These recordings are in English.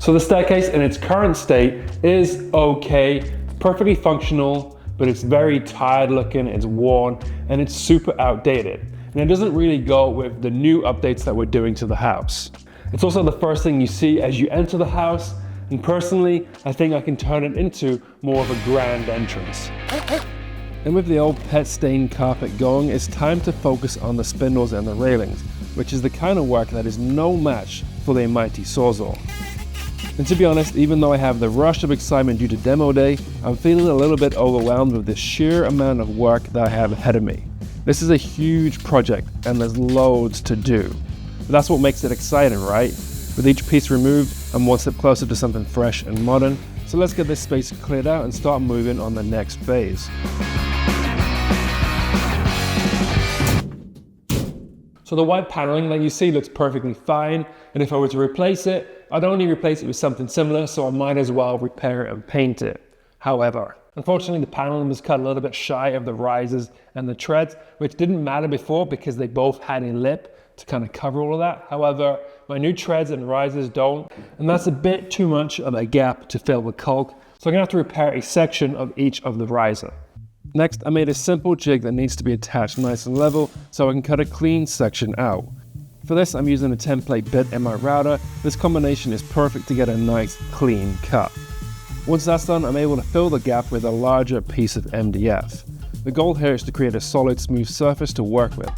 So the staircase in its current state is okay, perfectly functional, but it's very tired looking, it's worn, and it's super outdated. And it doesn't really go with the new updates that we're doing to the house. It's also the first thing you see as you enter the house, and personally, I think I can turn it into more of a grand entrance. And with the old pet stained carpet going, it's time to focus on the spindles and the railings, which is the kind of work that is no match for the mighty Sawzall. And to be honest, even though I have the rush of excitement due to demo day, I'm feeling a little bit overwhelmed with the sheer amount of work that I have ahead of me. This is a huge project and there's loads to do. But that's what makes it exciting, right? With each piece removed, I'm one step closer to something fresh and modern. So let's get this space cleared out and start moving on the next phase. So the white paneling that you see looks perfectly fine, and if I were to replace it, I'd only replace it with something similar, so I might as well repair it and paint it. However, unfortunately the paneling was cut a little bit shy of the risers and the treads, which didn't matter before because they both had a lip to kind of cover all of that. However, my new treads and risers don't, and that's a bit too much of a gap to fill with caulk, so I'm gonna have to repair a section of each of the riser. Next, I made a simple jig that needs to be attached nice and level so I can cut a clean section out. For this, I'm using a template bit in my router. This combination is perfect to get a nice, clean cut. Once that's done, I'm able to fill the gap with a larger piece of MDF. The goal here is to create a solid, smooth surface to work with.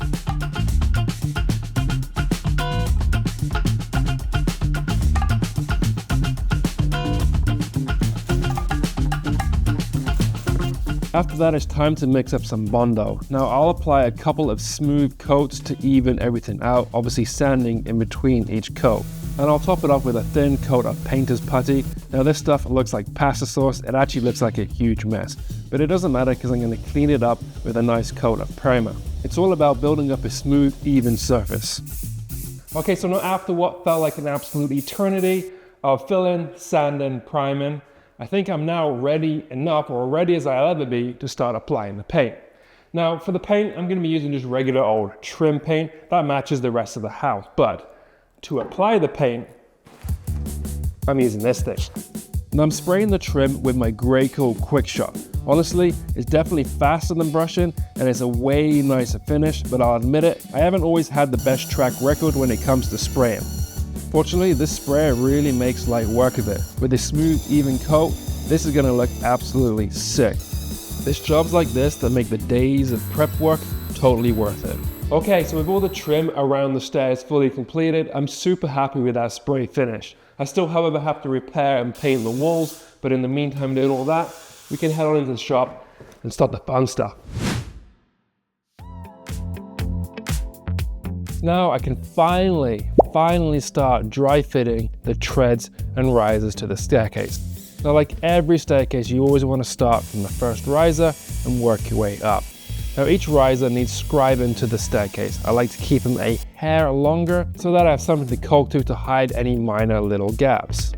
After that, it's time to mix up some Bondo. Now I'll apply a couple of smooth coats to even everything out, obviously sanding in between each coat. And I'll top it off with a thin coat of painter's putty. Now this stuff looks like pasta sauce, it actually looks like a huge mess. But it doesn't matter because I'm going to clean it up with a nice coat of primer. It's all about building up a smooth, even surface. Okay, so now after what felt like an absolute eternity of filling, sanding, priming, I think I'm now ready enough, or ready as I'll ever be, to start applying the paint. Now for the paint, I'm going to be using just regular old trim paint that matches the rest of the house. But to apply the paint, I'm using this thing. And I'm spraying the trim with my Grey Coat Quick Shot. Honestly, it's definitely faster than brushing and it's a way nicer finish, but I'll admit it, I haven't always had the best track record when it comes to spraying. Fortunately, this sprayer really makes light work of it. With a smooth, even coat, this is gonna look absolutely sick. It's jobs like this that make the days of prep work totally worth it. Okay, so with all the trim around the stairs fully completed, I'm super happy with that spray finish. I still, however, have to repair and paint the walls, but in the meantime doing all that, we can head on into the shop and start the fun stuff. Now I can finally start dry fitting the treads and risers to the staircase. Now like every staircase, you always want to start from the first riser and work your way up. Now each riser needs scribing to the staircase. I like to keep them a hair longer so that I have something to caulk to hide any minor little gaps.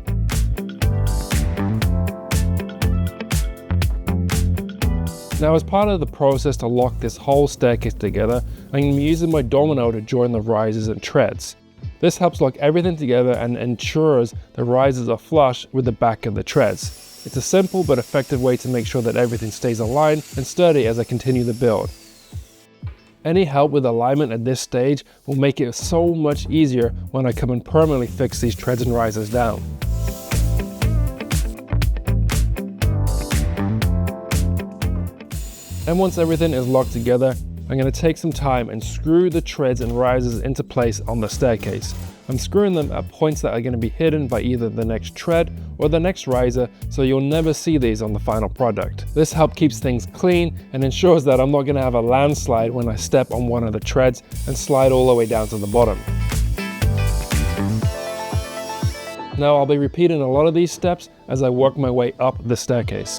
Now as part of the process to lock this whole staircase together, I'm using my domino to join the risers and treads. This helps lock everything together and ensures the risers are flush with the back of the treads. It's a simple but effective way to make sure that everything stays aligned and sturdy as I continue the build. Any help with alignment at this stage will make it so much easier when I come and permanently fix these treads and risers down. And once everything is locked together, I'm going to take some time and screw the treads and risers into place on the staircase. I'm screwing them at points that are going to be hidden by either the next tread or the next riser, so you'll never see these on the final product. This helps keeps things clean and ensures that I'm not going to have a landslide when I step on one of the treads and slide all the way down to the bottom. Now I'll be repeating a lot of these steps as I work my way up the staircase.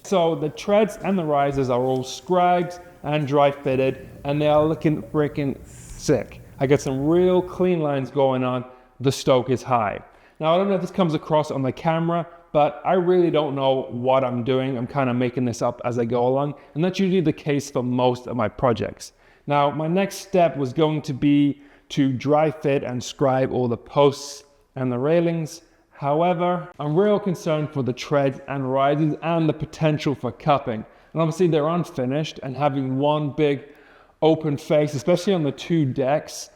so the treads and the risers are all scribed and dry fitted, and they are looking freaking sick. I got some real clean lines going on. The stoke is high. Now, I don't know if this comes across on the camera, but I really don't know what I'm doing. I'm kind of making this up as I go along, and that's usually the case for most of my projects. Now, my next step was going to be to dry fit and scribe all the posts and the railings. However, I'm real concerned for the treads and risers and the potential for cupping. And obviously they're unfinished, and having one big open face, especially on the two decks,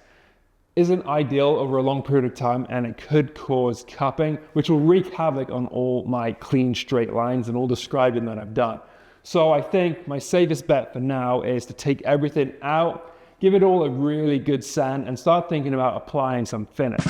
isn't ideal over a long period of time, and it could cause cupping, which will wreak havoc on all my clean straight lines and all the scribing that I've done. So I think my safest bet for now is to take everything out, give it all a really good sand, and start thinking about applying some finish.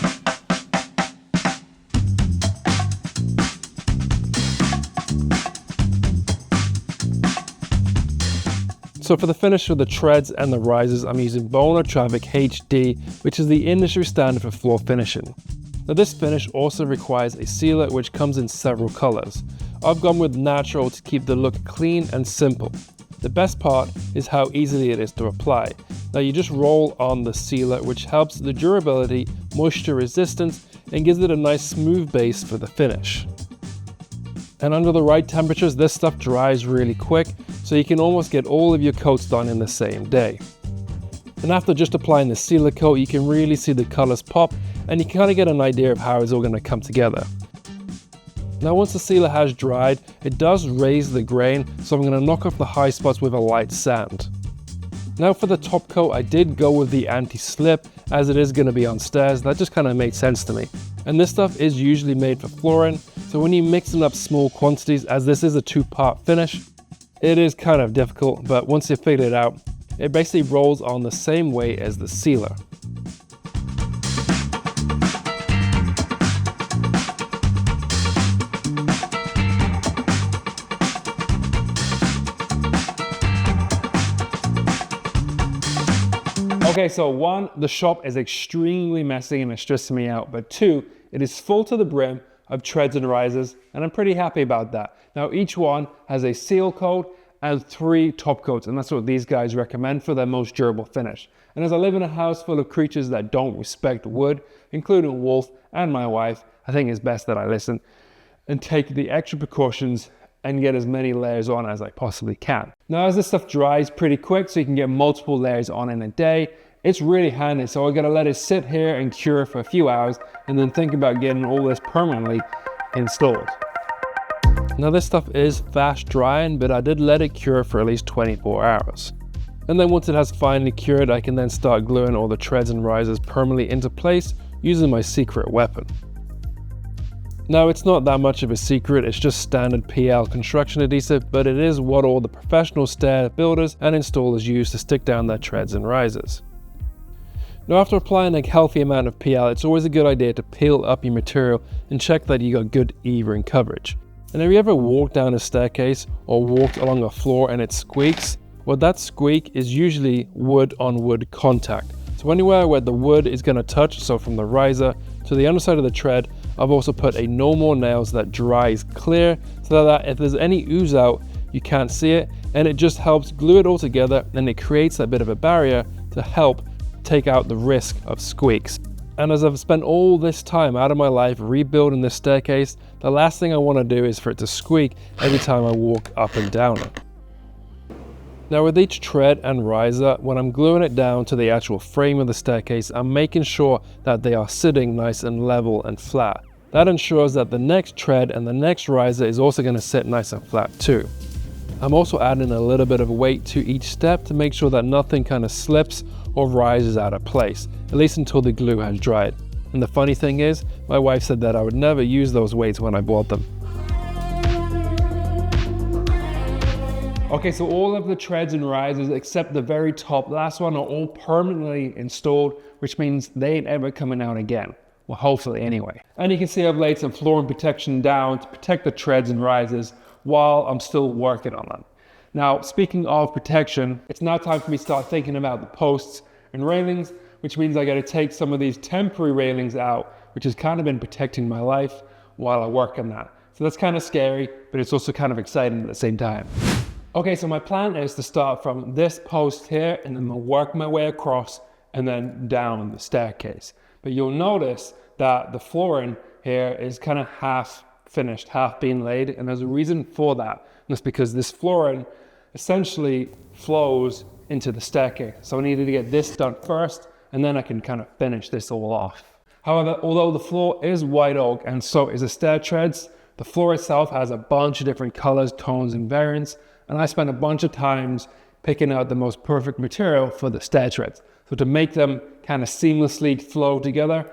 So for the finish of the treads and the risers, I'm using Boner Traffic HD, which is the industry standard for floor finishing. Now this finish also requires a sealer which comes in several colors. I've gone with natural to keep the look clean and simple. The best part is how easily it is to apply. Now you just roll on the sealer, which helps the durability, moisture resistance, and gives it a nice smooth base for the finish. And under the right temperatures, this stuff dries really quick, so you can almost get all of your coats done in the same day. And after just applying the sealer coat, you can really see the colors pop, and you kind of get an idea of how it's all going to come together. Now once the sealer has dried, it does raise the grain, so I'm going to knock off the high spots with a light sand. Now for the top coat, I did go with the anti-slip, as it is going to be on stairs. That just kind of made sense to me. And this stuff is usually made for flooring, so when you're mixing up small quantities, as this is a two-part finish, it is kind of difficult, but once you figure it out, it basically rolls on the same way as the sealer. Okay, so one, the shop is extremely messy and it's stressing me out, but two, it is full to the brim of treads and risers, and I'm pretty happy about that. Now each one has a seal coat and 3 top coats, and that's what these guys recommend for their most durable finish. And as I live in a house full of creatures that don't respect wood, including Wolf and my wife, I think it's best that I listen and take the extra precautions and get as many layers on as I possibly can. Now as this stuff dries pretty quick, so you can get multiple layers on in a day, it's really handy. So I gotta let it sit here and cure for a few hours and then think about getting all this permanently installed. Now this stuff is fast drying, but I did let it cure for at least 24 hours. And then once it has finally cured, I can then start gluing all the treads and risers permanently into place using my secret weapon. Now it's not that much of a secret, it's just standard PL construction adhesive, but it is what all the professional stair builders and installers use to stick down their treads and risers. Now after applying a healthy amount of PL, it's always a good idea to peel up your material and check that you got good even coverage. And have you ever walked down a staircase or walked along a floor and it squeaks? Well, that squeak is usually wood on wood contact. So anywhere where the wood is going to touch, so from the riser to the underside of the tread, I've also put a no more nails that dries clear, so that if there's any ooze out, you can't see it, and it just helps glue it all together, and it creates a bit of a barrier to help take out the risk of squeaks. And as I've spent all this time out of my life rebuilding this staircase, the last thing I want to do is for it to squeak every time I walk up and down it. Now with each tread and riser, when I'm gluing it down to the actual frame of the staircase, I'm making sure that they are sitting nice and level and flat. That ensures that the next tread and the next riser is also going to sit nice and flat too. I'm also adding a little bit of weight to each step to make sure that nothing kind of slips or rises out of place, at least until the glue has dried. And the funny thing is, my wife said that I would never use those weights when I bought them. Okay, so all of the treads and risers except the very top last one are all permanently installed, which means they ain't ever coming out again. Well, hopefully anyway. And you can see I've laid some flooring protection down to protect the treads and risers while I'm still working on them. Now, speaking of protection, it's now time for me to start thinking about the posts and railings, which means I got to take some of these temporary railings out, which has kind of been protecting my life while I work on that. So that's kind of scary, but it's also kind of exciting at the same time. Okay, so my plan is to start from this post here and then work my way across and then down the staircase. But you'll notice that the flooring here is kind of half finished, half being laid, and there's a reason for that. And that's because this flooring essentially flows into the staircase. So I needed to get this done first, and then I can kind of finish this all off. However, although the floor is white oak and so is the stair treads, the floor itself has a bunch of different colors, tones, and variants, and I spent a bunch of times picking out the most perfect material for the stair treads. So to make them kind of seamlessly flow together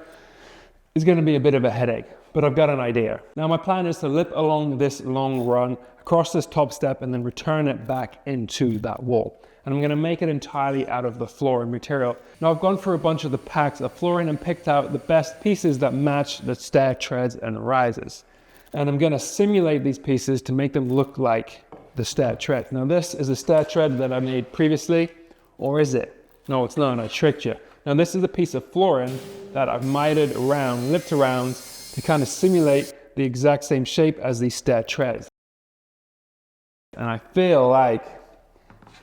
is going to be a bit of a headache, but I've got an idea. Now my plan is to lip along this long run, across this top step, and then return it back into that wall. And I'm going to make it entirely out of the flooring material. Now I've gone through a bunch of the packs of flooring and picked out the best pieces that match the stair treads and rises. And I'm going to simulate these pieces to make them look like the stair tread. Now this is a stair tread that I made previously, or is it? No, it's not, I tricked you. Now this is a piece of flooring that I've mitered around, lipped around to kind of simulate the exact same shape as these stair treads. And I feel like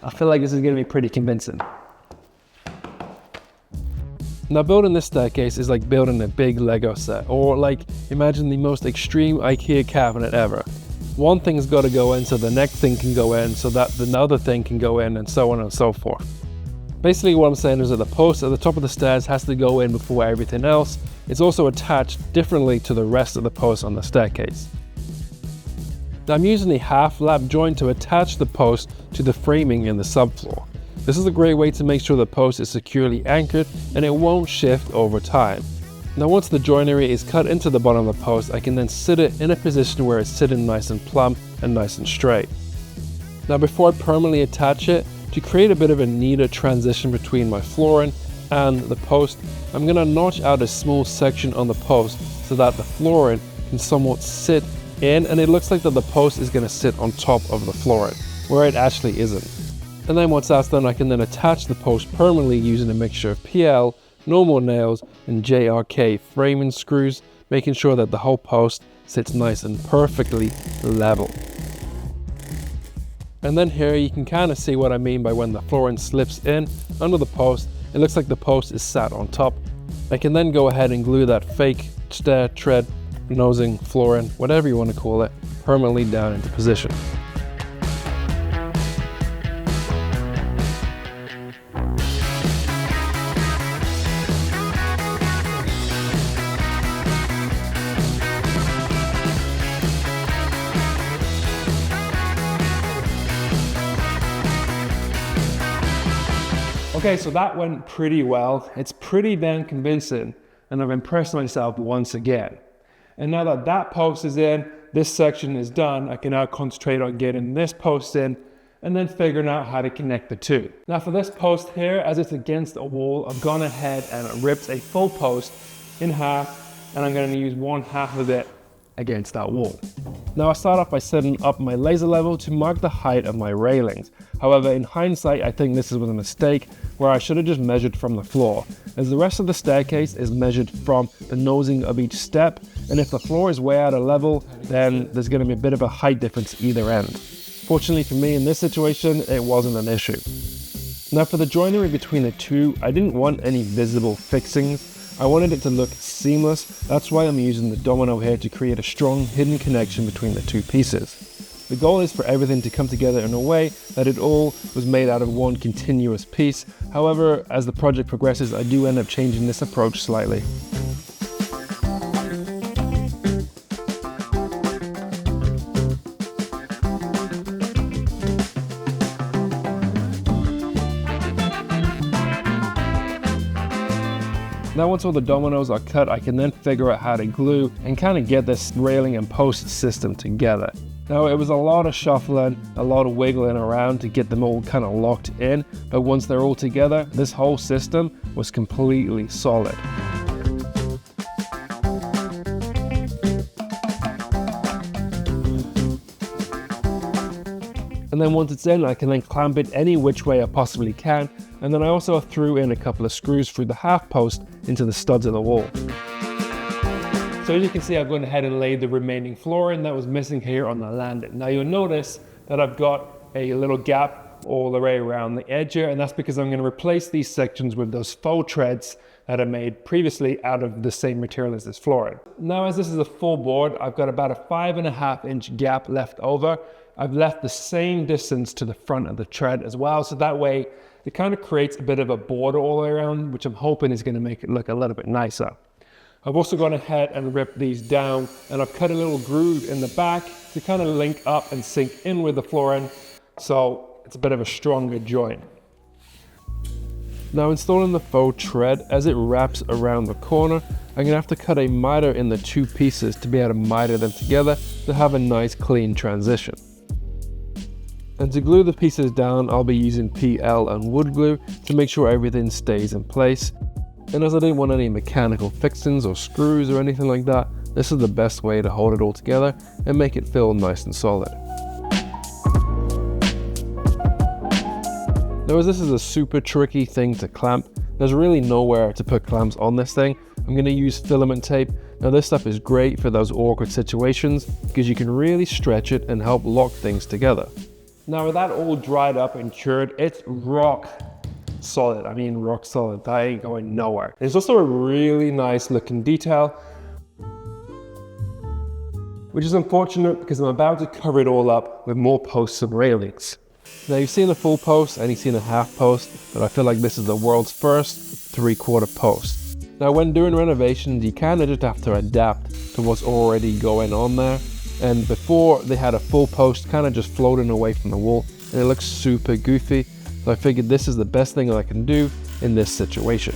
this is going to be pretty convincing. Now building this staircase is like building a big Lego set, or like imagine the most extreme IKEA cabinet ever. One thing's got to go in so the next thing can go in, so that the other thing can go in, and so on and so forth. Basically what I'm saying is that the post at the top of the stairs has to go in before everything else. It's also attached differently to the rest of the posts on the staircase. Now I'm using a half lap joint to attach the post to the framing in the subfloor. This is a great way to make sure the post is securely anchored and it won't shift over time. Now once the joinery is cut into the bottom of the post, I can then sit it in a position where it's sitting nice and plumb and nice and straight. Now before I permanently attach it, to create a bit of a neater transition between my flooring and the post, I'm going to notch out a small section on the post so that the flooring can somewhat sit in, and it looks like that the post is going to sit on top of the flooring, where it actually isn't. And then once that's done, I can then attach the post permanently using a mixture of PL, normal nails, and JRK framing screws, making sure that the whole post sits nice and perfectly level. And then here you can kind of see what I mean by when the flooring slips in under the post, it looks like the post is sat on top. I can then go ahead and glue that fake stair tread, nosing, flooring, whatever you want to call it, permanently down into position. Okay, so that went pretty well. It's pretty damn convincing, and I've impressed myself once again. And now that that post is in, this section is done, I can now concentrate on getting this post in and then figuring out how to connect the two. Now for this post here, as it's against a wall, I've gone ahead and ripped a full post in half, and I'm going to use one half of it against that wall. Now I start off by setting up my laser level to mark the height of my railings. However, in hindsight, I think this was a mistake where I should have just measured from the floor, as the rest of the staircase is measured from the nosing of each step, and if the floor is way out of level, then there's going to be a bit of a height difference either end. Fortunately for me in this situation, it wasn't an issue. Now for the joinery between the two, I didn't want any visible fixings. I wanted it to look seamless. That's why I'm using the domino here to create a strong hidden connection between the two pieces. The goal is for everything to come together in a way that it all was made out of one continuous piece. However, as the project progresses, I do end up changing this approach slightly. Now once all the dominoes are cut, I can then figure out how to glue and kind of get this railing and post system together. Now it was a lot of shuffling, a lot of wiggling around to get them all kind of locked in, but once they're all together, this whole system was completely solid. And then once it's in, I can then clamp it any which way I possibly can, and then I also threw in a couple of screws through the half post into the studs of the wall. So as you can see, I've gone ahead and laid the remaining flooring that was missing here on the landing. Now you'll notice that I've got a little gap all the way around the edge here, and that's because I'm going to replace these sections with those faux treads that I made previously out of the same material as this flooring. Now, as this is a full board, I've got about a 5.5 inch gap left over. I've left the same distance to the front of the tread as well, so that way it kind of creates a bit of a border all the way around, which I'm hoping is going to make it look a little bit nicer. I've also gone ahead and ripped these down, and I've cut a little groove in the back to kind of link up and sink in with the flooring, so it's a bit of a stronger joint. Now, installing the faux tread, as it wraps around the corner, I'm going to have to cut a miter in the two pieces to be able to miter them together to have a nice clean transition. And to glue the pieces down, I'll be using PL and wood glue to make sure everything stays in place. And as I didn't want any mechanical fixings or screws or anything like that, this is the best way to hold it all together and make it feel nice and solid. Now, as this is a super tricky thing to clamp, there's really nowhere to put clamps on this thing. I'm going to use filament tape. Now, this stuff is great for those awkward situations because you can really stretch it and help lock things together. Now, with that all dried up and cured, it's rock solid. I mean, rock solid. That ain't going nowhere. There's also a really nice looking detail, which is unfortunate because I'm about to cover it all up with more posts and railings. Now, you've seen a full post and you've seen a half post, but I feel like this is the world's first 3/4 post. Now, when doing renovations, you kind of just have to adapt to what's already going on there. And before, they had a full post kind of just floating away from the wall, and it looks super goofy. So I figured this is the best thing that I can do in this situation.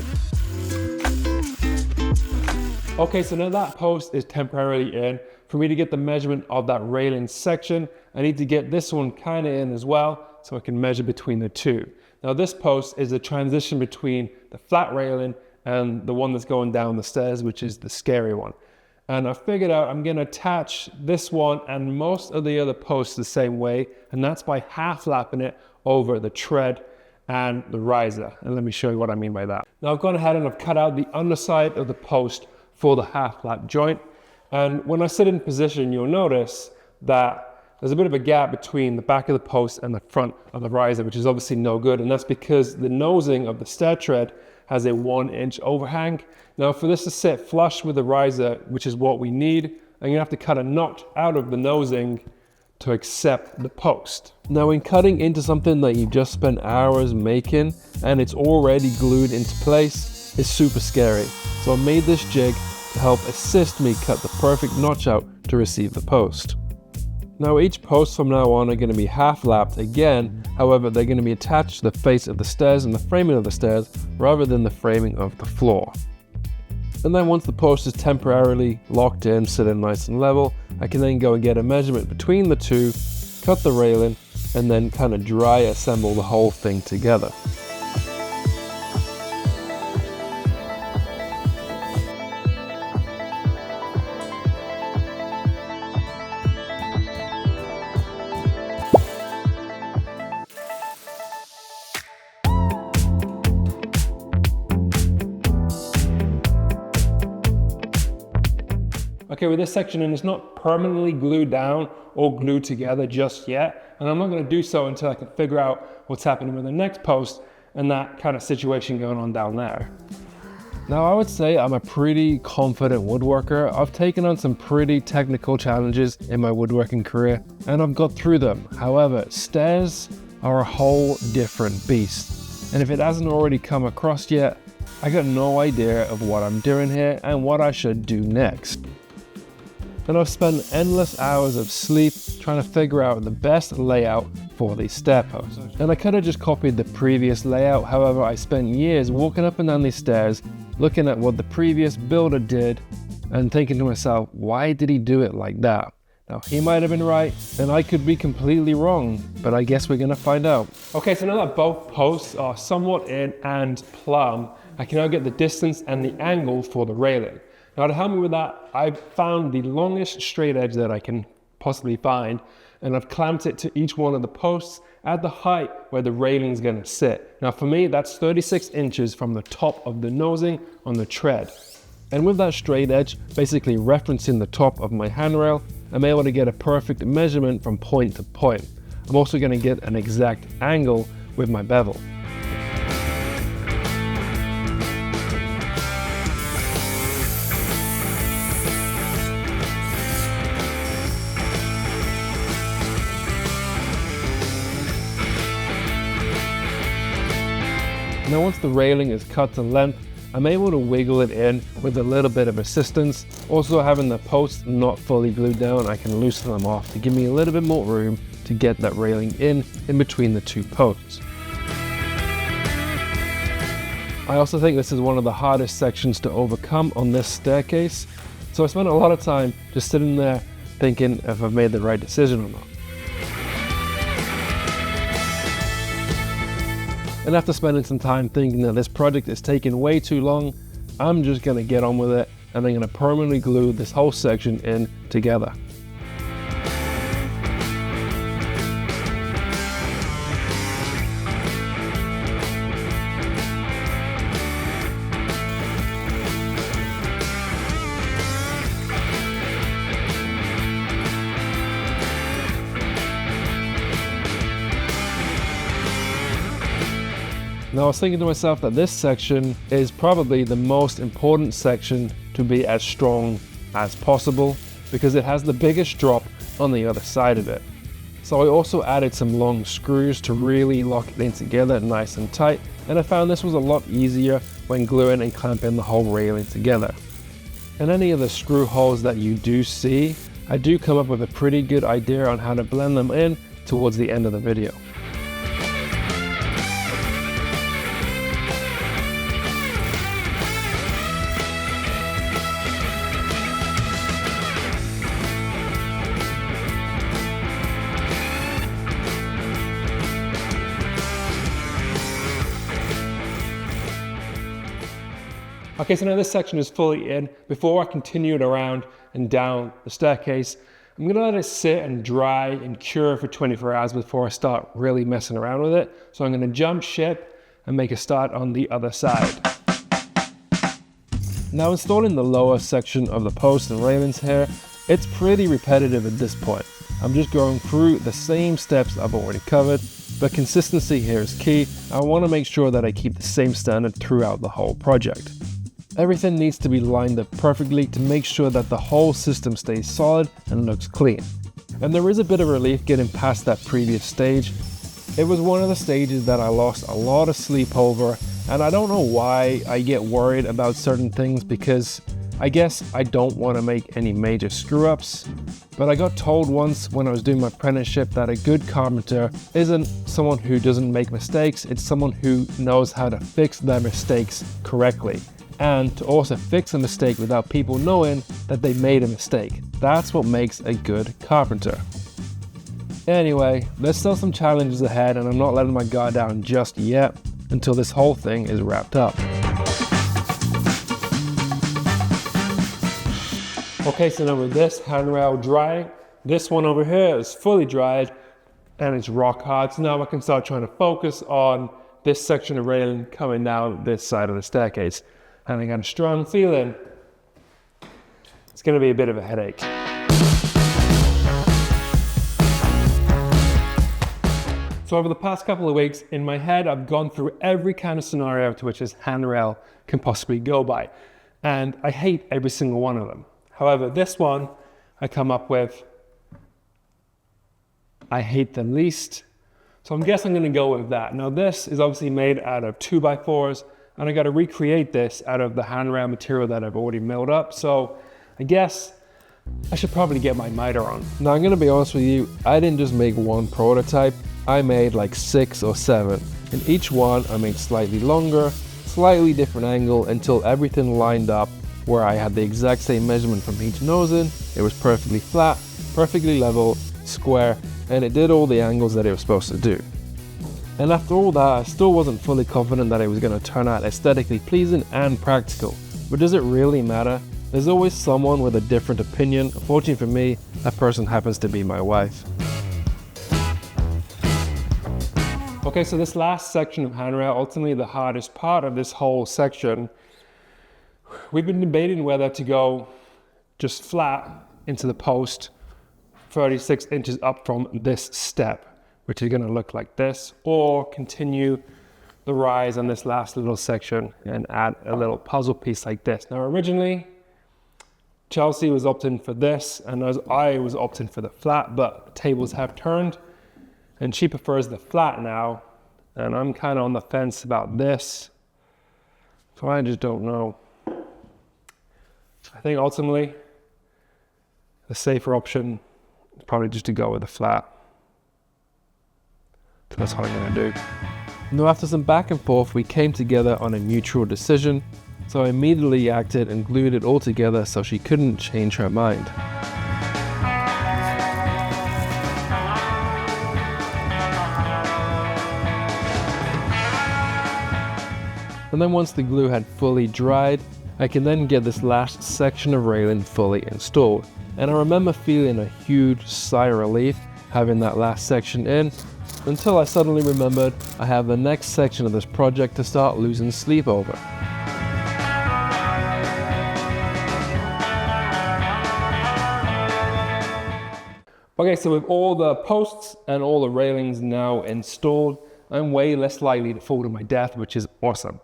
Okay, so now that post is temporarily in. For me to get the measurement of that railing section, I need to get this one kind of in as well, so I can measure between the two. Now, this post is a transition between the flat railing and the one that's going down the stairs, which is the scary one. And I figured out I'm going to attach this one and most of the other posts the same way, and that's by half lapping it over the tread and the riser. And let me show you what I mean by that. Now, I've gone ahead and I've cut out the underside of the post for the half lap joint. And when I sit in position, you'll notice that there's a bit of a gap between the back of the post and the front of the riser, which is obviously no good. And that's because the nosing of the stair tread has a 1 inch overhang. Now, for this to sit flush with the riser, which is what we need, I'm gonna have to cut a knot out of the nosing to accept the post. Now, in cutting into something that you've just spent hours making and it's already glued into place, it's super scary. So I made this jig to help assist me cut the perfect notch out to receive the post. Now, each post from now on are going to be half lapped again. However, they're going to be attached to the face of the stairs and the framing of the stairs rather than the framing of the floor. And then once the post is temporarily locked in, sitting nice and level, I can then go and get a measurement between the two, cut the railing, and then kind of dry assemble the whole thing together. Okay, with this section, and it's not permanently glued down or glued together just yet, and I'm not going to do so until I can figure out what's happening with the next post and that kind of situation going on down there. Now, I would say I'm a pretty confident woodworker. I've taken on some pretty technical challenges in my woodworking career, and I've got through them. However, stairs are a whole different beast, and if it hasn't already come across yet, I got no idea of what I'm doing here and what I should do next. And I've spent endless hours of sleep trying to figure out the best layout for these stair posts. And I could have just copied the previous layout. However, I spent years walking up and down these stairs, looking at what the previous builder did and thinking to myself, why did he do it like that? Now, he might have been right and I could be completely wrong, but I guess we're gonna find out. Okay, so now that both posts are somewhat in and plumb, I can now get the distance and the angle for the railing. Now, to help me with that, I've found the longest straight edge that I can possibly find, and I've clamped it to each one of the posts at the height where the railing's gonna sit. Now, for me, that's 36 inches from the top of the nosing on the tread. And with that straight edge basically referencing the top of my handrail, I'm able to get a perfect measurement from point to point. I'm also going to get an exact angle with my bevel. Now once the railing is cut to length, I'm able to wiggle it in with a little bit of assistance. Also having the posts not fully glued down, I can loosen them off to give me a little bit more room to get that railing in between the two posts. I also think this is one of the hardest sections to overcome on this staircase. So I spent a lot of time just sitting there thinking if I've made the right decision or not. And after spending some time thinking that this project is taking way too long, I'm just going to get on with it and I'm going to permanently glue this whole section in together. Now I was thinking to myself that this section is probably the most important section to be as strong as possible because it has the biggest drop on the other side of it. So I also added some long screws to really lock it in together nice and tight, and I found this was a lot easier when gluing and clamping the whole railing together. And any of the screw holes that you do see, I do come up with a pretty good idea on how to blend them in towards the end of the video. Okay, so now this section is fully in. Before I continue it around and down the staircase, I'm gonna let it sit and dry and cure for 24 hours before I start really messing around with it. So I'm gonna jump ship and make a start on the other side. Now installing the lower section of the posts and railings here, it's pretty repetitive at this point. I'm just going through the same steps I've already covered, but consistency here is key. I wanna make sure that I keep the same standard throughout the whole project. Everything needs to be lined up perfectly to make sure that the whole system stays solid and looks clean. And there is a bit of relief getting past that previous stage. It was one of the stages that I lost a lot of sleep over, and I don't know why I get worried about certain things because I guess I don't want to make any major screw-ups. But I got told once when I was doing my apprenticeship that a good carpenter isn't someone who doesn't make mistakes, it's someone who knows how to fix their mistakes correctly. And to also fix a mistake without people knowing that they made a mistake. That's what makes a good carpenter. Anyway, there's still some challenges ahead and I'm not letting my guard down just yet until this whole thing is wrapped up. Okay, so now with this handrail drying, this one over here is fully dried and it's rock hard. So now I can start trying to focus on this section of railing coming down this side of the staircase. And I got a strong feeling it's going to be a bit of a headache. So over the past couple of weeks, in my head, I've gone through every kind of scenario to which this handrail can possibly go by. And I hate every single one of them. However, this one I come up with, I hate the least. So I guess I'm going to go with that. Now this is obviously made out of 2x4s. And I got to recreate this out of the handrail material that I've already milled up. So I guess I should probably get my miter on. Now I'm going to be honest with you, I didn't just make one prototype. I made like 6 or 7. And each one I made slightly longer, slightly different angle until everything lined up where I had the exact same measurement from each nose in. It was perfectly flat, perfectly level, square, and it did all the angles that it was supposed to do. And after all that, I still wasn't fully confident that it was going to turn out aesthetically pleasing and practical. But does it really matter? There's always someone with a different opinion. Unfortunately for me, that person happens to be my wife. Okay, so this last section of handrail, ultimately the hardest part of this whole section, we've been debating whether to go just flat into the post 36 inches up from this step, which is going to look like this, or continue the rise on this last little section and add a little puzzle piece like this. Now originally Chelsea was opting for this and I was opting for the flat, but tables have turned and she prefers the flat now, and I'm kind of on the fence about this, so I just don't know. I think ultimately the safer option is probably just to go with the flat. So that's what I'm going to do. Now after some back and forth, we came together on a mutual decision, so I immediately acted and glued it all together so she couldn't change her mind. And then once the glue had fully dried, I can then get this last section of railing fully installed. And I remember feeling a huge sigh of relief having that last section in, until I suddenly remembered I have the next section of this project to start losing sleep over. Okay, so with all the posts and all the railings now installed, I'm way less likely to fall to my death, which is awesome.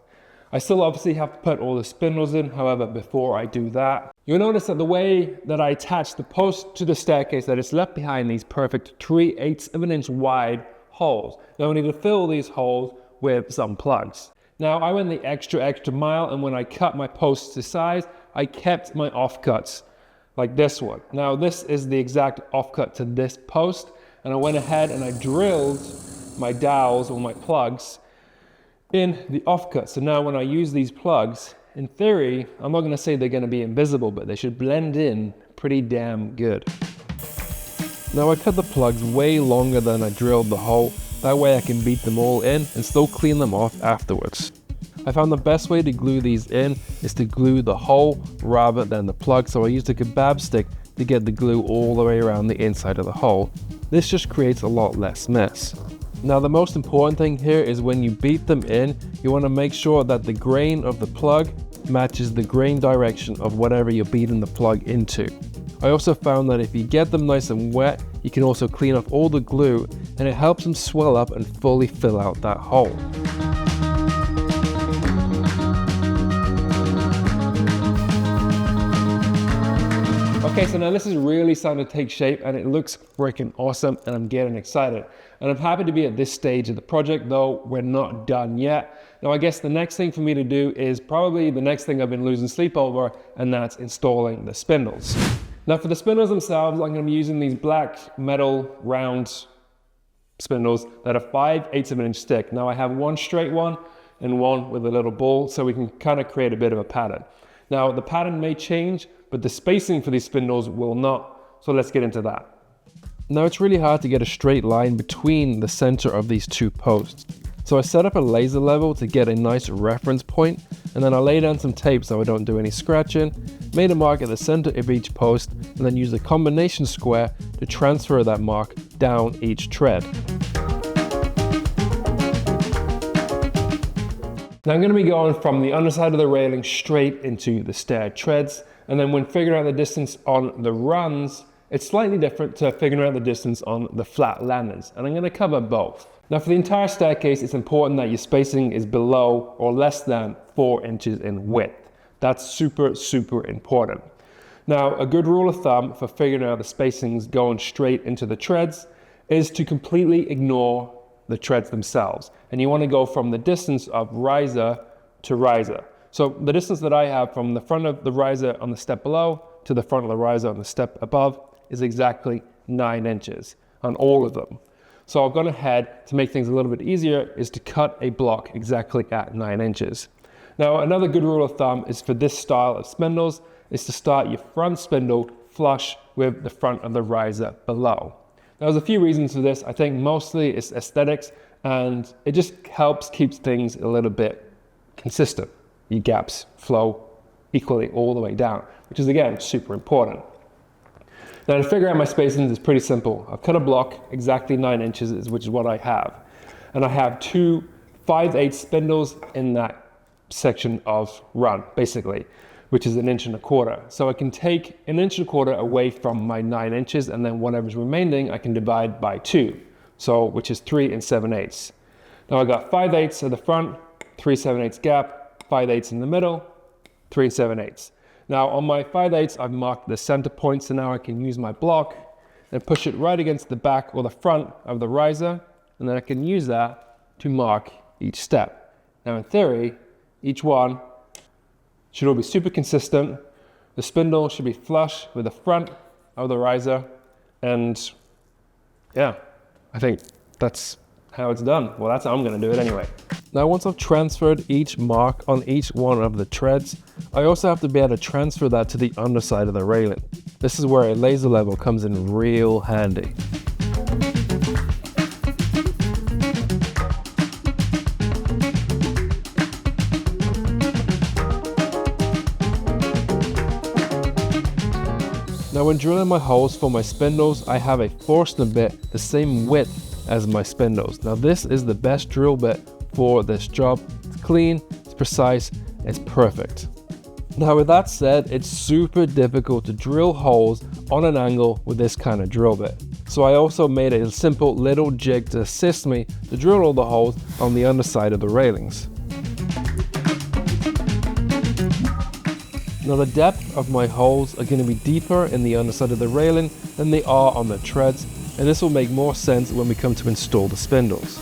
I still obviously have to put all the spindles in, however, before I do that, you'll notice that the way that I attach the post to the staircase, that it's left behind these perfect 3/8 of an inch wide holes. Now I need to fill these holes with some plugs. Now I went the extra mile, and when I cut my posts to size, I kept my offcuts like this one. Now this is the exact offcut to this post, and I went ahead and I drilled my dowels or my plugs in the offcut. So now when I use these plugs, in theory, I'm not going to say they're going to be invisible, but they should blend in pretty damn good. Now I cut the plugs way longer than I drilled the hole, that way I can beat them all in and still clean them off afterwards. I found the best way to glue these in is to glue the hole rather than the plug, so I used a kebab stick to get the glue all the way around the inside of the hole. This just creates a lot less mess. Now the most important thing here is when you beat them in, you want to make sure that the grain of the plug matches the grain direction of whatever you're beating the plug into. I also found that if you get them nice and wet, you can also clean off all the glue, and it helps them swell up and fully fill out that hole. Okay, so now this is really starting to take shape and it looks freaking awesome, and I'm getting excited. And I'm happy to be at this stage of the project, though we're not done yet. Now I guess the next thing for me to do is probably the next thing I've been losing sleep over, and that's installing the spindles. Now for the spindles themselves, I'm going to be using these black metal round spindles that are 5/8 of an inch thick. Now I have one straight one and one with a little ball, so we can kind of create a bit of a pattern. Now the pattern may change, but the spacing for these spindles will not, so let's get into that. Now it's really hard to get a straight line between the center of these two posts. So I set up a laser level to get a nice reference point, and then I lay down some tape so I don't do any scratching, made a mark at the center of each post, and then used a combination square to transfer that mark down each tread. Now I'm going to be going from the underside of the railing straight into the stair treads, and then when figuring out the distance on the runs, it's slightly different to figuring out the distance on the flat landings, and I'm going to cover both. Now for the entire staircase, it's important that your spacing is below or less than 4 inches in width. That's super important. Now a good rule of thumb for figuring out the spacings going straight into the treads is to completely ignore the treads themselves, and you want to go from the distance of riser to riser. So the distance that I have from the front of the riser on the step below to the front of the riser on the step above is exactly 9 inches on all of them. So I've gone ahead, to make things a little bit easier, is to cut a block exactly at 9 inches. Now another good rule of thumb is for this style of spindles is to start your front spindle flush with the front of the riser below. Now there's a few reasons for this. I think mostly it's aesthetics, and it just helps keeps things a little bit consistent. Your gaps flow equally all the way down, which is again super important. Now to figure out my spacings is pretty simple. I've cut a block exactly 9 inches, which is what I have. And I have two 5/8 spindles in that section of run, basically. which is 1.25 inches. So I can take 1.25 inches away from my 9 inches, and then whatever's remaining, I can divide by 2. So, which is 3 7/8. Now I got 5/8 at the front, 3 7/8 gap, 5/8 in the middle, 3 7/8. Now on my 5/8, I've marked the center point, so now I can use my block and push it right against the back or the front of the riser, and then I can use that to mark each step. Now in theory, each one should all be super consistent. The spindle should be flush with the front of the riser, and yeah, I think that's how it's done. Well, that's how I'm gonna do it anyway. Now, once I've transferred each mark on each one of the treads, I also have to be able to transfer that to the underside of the railing. This is where a laser level comes in real handy. Now when drilling my holes for my spindles, I have a Forstner bit the same width as my spindles. Now this is the best drill bit for this job. It's clean, it's precise, it's perfect. Now with that said, it's super difficult to drill holes on an angle with this kind of drill bit. So I also made a simple little jig to assist me to drill all the holes on the underside of the railings. Now the depth of my holes are going to be deeper in the underside of the railing than they are on the treads, and this will make more sense when we come to install the spindles.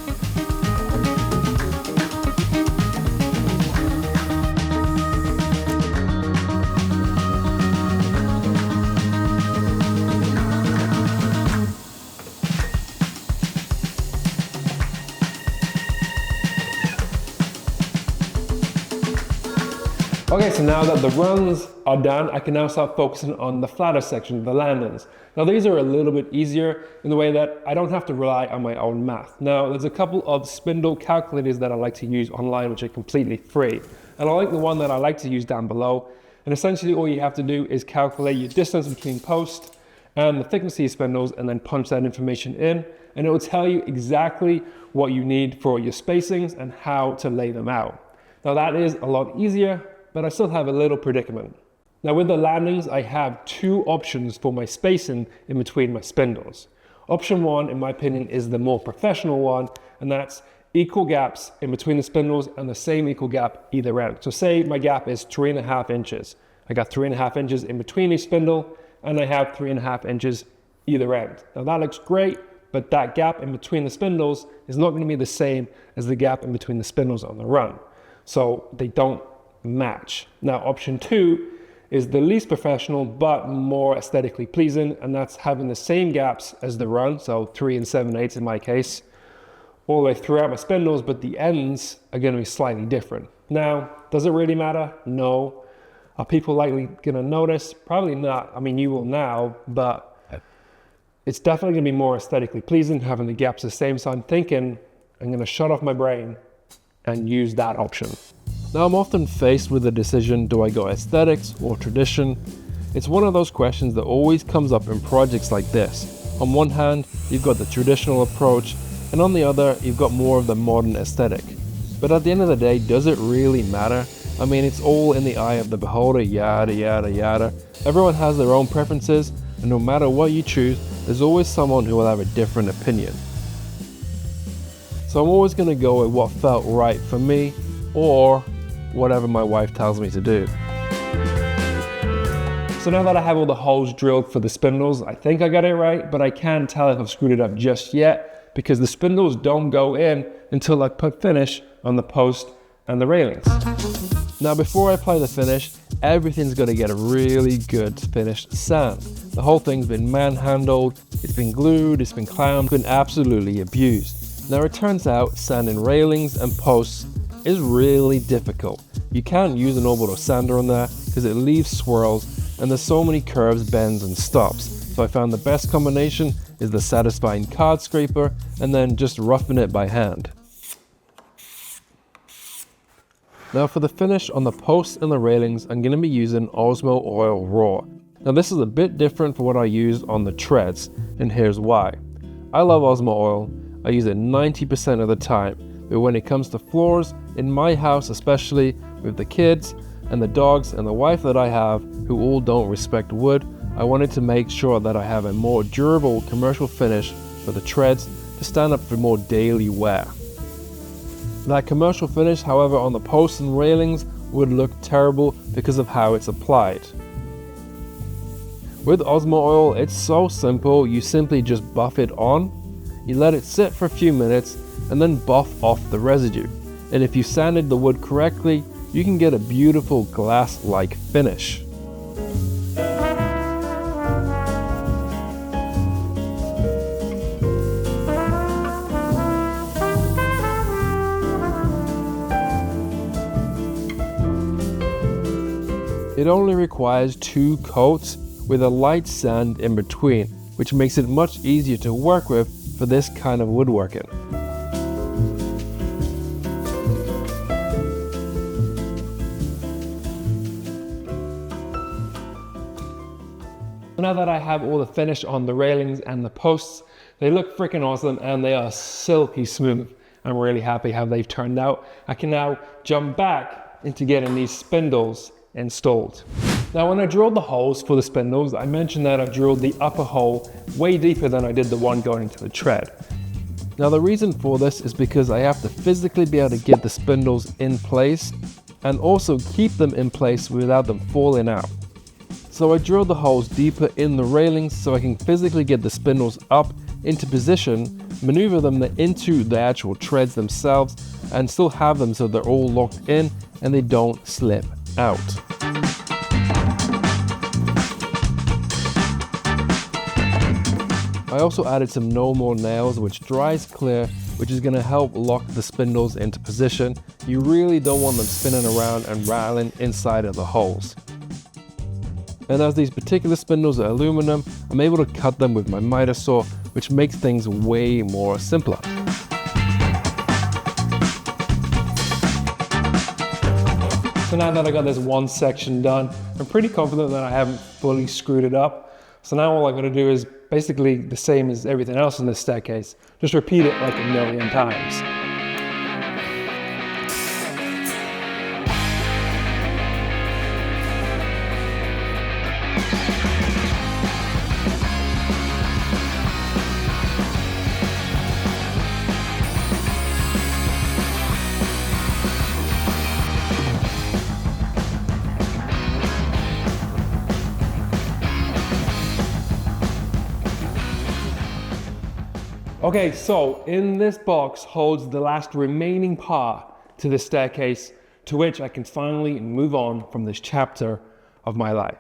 Okay, so now that the runs are done, I can now start focusing on the flatter section, the landings. Now these are a little bit easier in the way that I don't have to rely on my own math. Now there's a couple of spindle calculators that I like to use online, which are completely free. And I like the one that I like to use down below. And essentially all you have to do is calculate your distance between posts and the thickness of your spindles, and then punch that information in, and it will tell you exactly what you need for your spacings and how to lay them out. Now that is a lot easier, but I still have a little predicament. Now with the landings, I have two options for my spacing in between my spindles. Option one, in my opinion, is the more professional one, and that's equal gaps in between the spindles and the same equal gap either end. So say my gap is 3.5 inches. I got 3.5 inches in between each spindle, and I have 3.5 inches either end. Now that looks great, but that gap in between the spindles is not gonna be the same as the gap in between the spindles on the run. So they don't match. Now option two is the least professional but more aesthetically pleasing, and that's having the same gaps as the run, so 3 7/8 in my case, all the way throughout my spindles, but the ends are going to be slightly different. Now, does it really matter? No. Are people likely going to notice? Probably not. I mean, you will now, but it's definitely going to be more aesthetically pleasing having the gaps the same, so I'm thinking I'm going to shut off my brain and use that option. Now I'm often faced with the decision, do I go aesthetics or tradition? It's one of those questions that always comes up in projects like this. On one hand, you've got the traditional approach, and on the other, you've got more of the modern aesthetic. But at the end of the day, does it really matter? I mean, it's all in the eye of the beholder, yada, yada, yada. Everyone has their own preferences, and no matter what you choose, there's always someone who will have a different opinion. So I'm always going to go with what felt right for me, or whatever my wife tells me to do. So now that I have all the holes drilled for the spindles, I think I got it right, but I can't tell if I've screwed it up just yet because the spindles don't go in until I put finish on the post and the railings. Now before I apply the finish, everything's got to get a really good finished sand. The whole thing's been manhandled, it's been glued, it's been clamped, it's been absolutely abused. Now it turns out sanding railings and posts is really difficult. You can't use an orbital sander on there because it leaves swirls and there's so many curves, bends and stops. So I found the best combination is the satisfying card scraper and then just roughing it by hand. Now for the finish on the posts and the railings, I'm going to be using Osmo Oil Raw. Now this is a bit different from what I use on the treads, and here's why. I love Osmo Oil. I use it 90% of the time. But when it comes to floors, in my house especially with the kids, and the dogs and the wife that I have, who all don't respect wood, I wanted to make sure that I have a more durable commercial finish for the treads to stand up for more daily wear. That commercial finish, however, on the posts and railings would look terrible because of how it's applied. With Osmo oil, it's so simple. You simply just buff it on, you let it sit for a few minutes, and then buff off the residue. And if you sanded the wood correctly, you can get a beautiful glass-like finish. It only requires 2 coats with a light sand in between, which makes it much easier to work with for this kind of woodworking. Now that I have all the finish on the railings and the posts, they look freaking awesome and they are silky smooth. I'm really happy how they've turned out. I can now jump back into getting these spindles installed. Now when I drilled the holes for the spindles, I mentioned that I drilled the upper hole way deeper than I did the one going into the tread. Now the reason for this is because I have to physically be able to get the spindles in place and also keep them in place without them falling out. So I drilled the holes deeper in the railings so I can physically get the spindles up into position, maneuver them into the actual treads themselves, and still have them so they're all locked in and they don't slip out. I also added some no more nails, which dries clear, which is going to help lock the spindles into position. You really don't want them spinning around and rattling inside of the holes. And as these particular spindles are aluminum, I'm able to cut them with my miter saw, which makes things way more simpler. So now that I got this one section done, I'm pretty confident that I haven't fully screwed it up. So now all I gotta do is basically the same as everything else in this staircase. Just repeat it like 1,000,000 times. Okay, so in this box holds the last remaining part to the staircase, to which I can finally move on from this chapter of my life.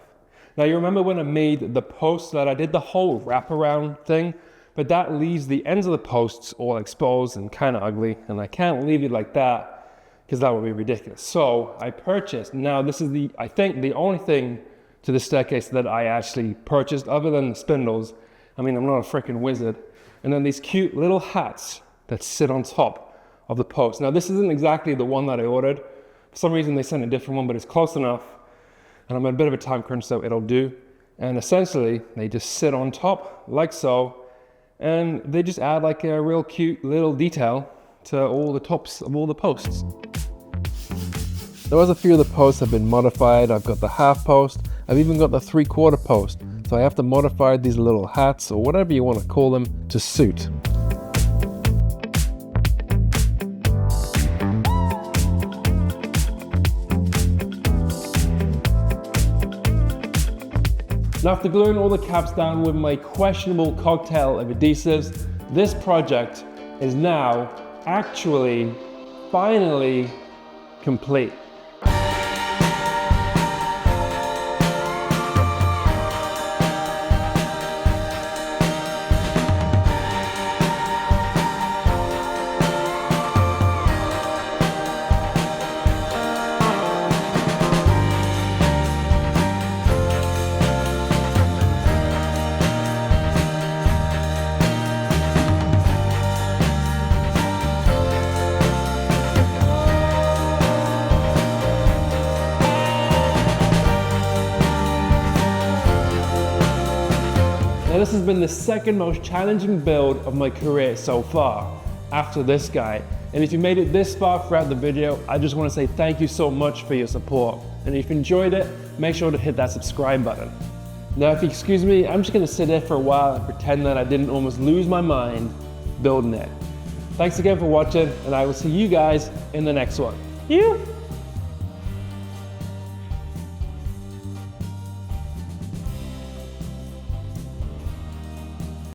Now you remember when I made the posts that I did the whole wraparound thing, but that leaves the ends of the posts all exposed and kind of ugly, and I can't leave it like that because that would be ridiculous. So I purchased, now this is I think the only thing to the staircase that I actually purchased other than the spindles. I mean, I'm not a freaking wizard. And then these cute little hats that sit on top of the post. Now this isn't exactly the one that I ordered. For some reason they sent a different one, but it's close enough. And I'm in a bit of a time crunch, so it'll do. And essentially, they just sit on top, like so. And they just add like a real cute little detail to all the tops of all the posts. Now as a few of the posts have been modified, I've got the half post, I've even got the 3/4 post. So I have to modify these little hats, or whatever you want to call them, to suit. Now after gluing all the caps down with my questionable cocktail of adhesives, this project is now actually finally complete. Now this has been the second most challenging build of my career so far, after this guy. And if you made it this far throughout the video, I just want to say thank you so much for your support. And if you enjoyed it, make sure to hit that subscribe button. Now, if you excuse me, I'm just going to sit there for a while and pretend that I didn't almost lose my mind building it. Thanks again for watching, and I will see you guys in the next one.